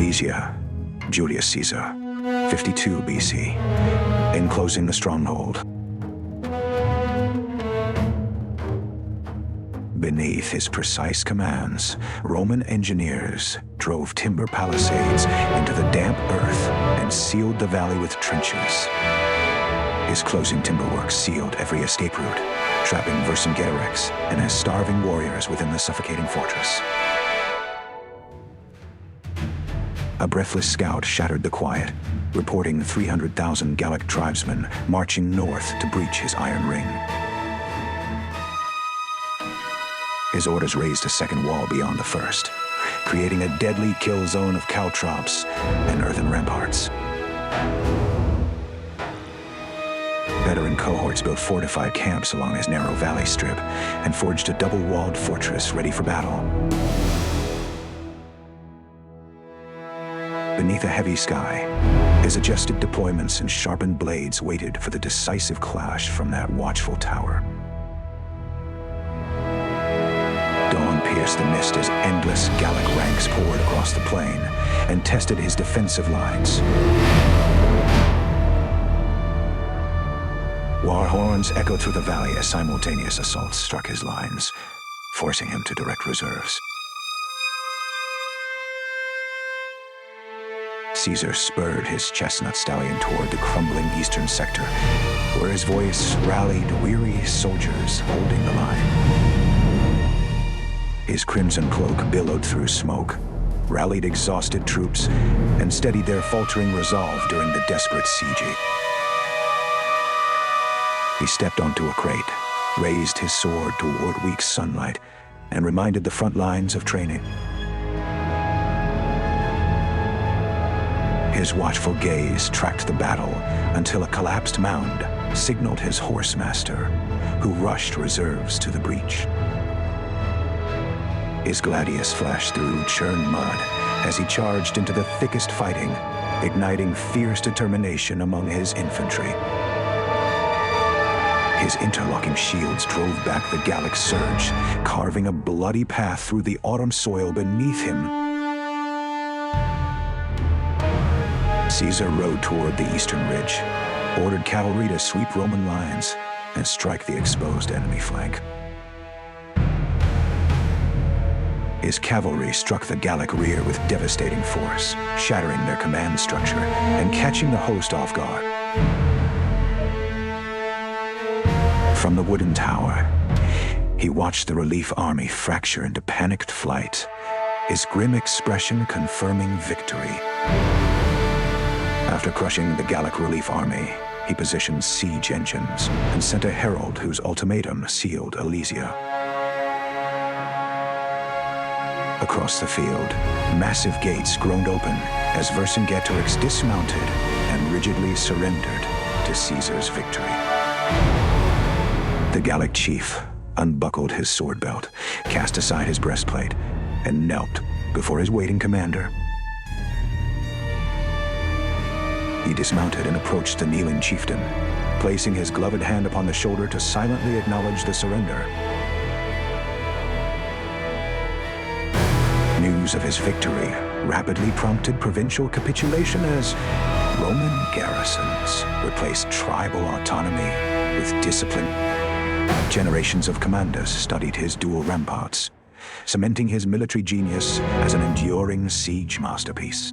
Alesia, Julius Caesar, 52 BC, enclosing the stronghold. Beneath his precise commands, Roman engineers drove timber palisades into the damp earth and sealed the valley with trenches. His closing timberwork sealed every escape route, trapping Vercingetorix and his starving warriors within the suffocating fortress. A breathless scout shattered the quiet, reporting 300,000 Gallic tribesmen marching north to breach his iron ring. His orders raised a second wall beyond the first, creating a deadly kill zone of caltrops and earthen ramparts. Veteran cohorts built fortified camps along his narrow valley strip and forged a double-walled fortress ready for battle. Beneath a heavy sky, his adjusted deployments and sharpened blades waited for the decisive clash from that watchful tower. Dawn pierced the mist as endless Gallic ranks poured across the plain and tested his defensive lines. War horns echoed through the valley as simultaneous assaults struck his lines, forcing him to direct reserves. Caesar spurred his chestnut stallion toward the crumbling eastern sector, where his voice rallied weary soldiers holding the line. His crimson cloak billowed through smoke, rallied exhausted troops, and steadied their faltering resolve during the desperate siege. He stepped onto a crate, raised his sword toward weak sunlight, and reminded the front lines of training. His watchful gaze tracked the battle until a collapsed mound signaled his horsemaster, who rushed reserves to the breach. His gladius flashed through churned mud as he charged into the thickest fighting, igniting fierce determination among his infantry. His interlocking shields drove back the Gallic surge, carving a bloody path through the autumn soil beneath him. Caesar rode toward the eastern ridge, ordered cavalry to sweep Roman lines and strike the exposed enemy flank. His cavalry struck the Gallic rear with devastating force, shattering their command structure and catching the host off guard. From the wooden tower, he watched the relief army fracture into panicked flight, his grim expression confirming victory. After crushing the Gallic relief army, he positioned siege engines and sent a herald whose ultimatum sealed Alesia. Across the field, massive gates groaned open as Vercingetorix dismounted and rigidly surrendered to Caesar's victory. The Gallic chief unbuckled his sword belt, cast aside his breastplate, and knelt before his waiting commander. He dismounted and approached the kneeling chieftain, placing his gloved hand upon the shoulder to silently acknowledge the surrender. News of his victory rapidly prompted provincial capitulation as Roman garrisons replaced tribal autonomy with discipline. Generations of commanders studied his dual ramparts, cementing his military genius as an enduring siege masterpiece.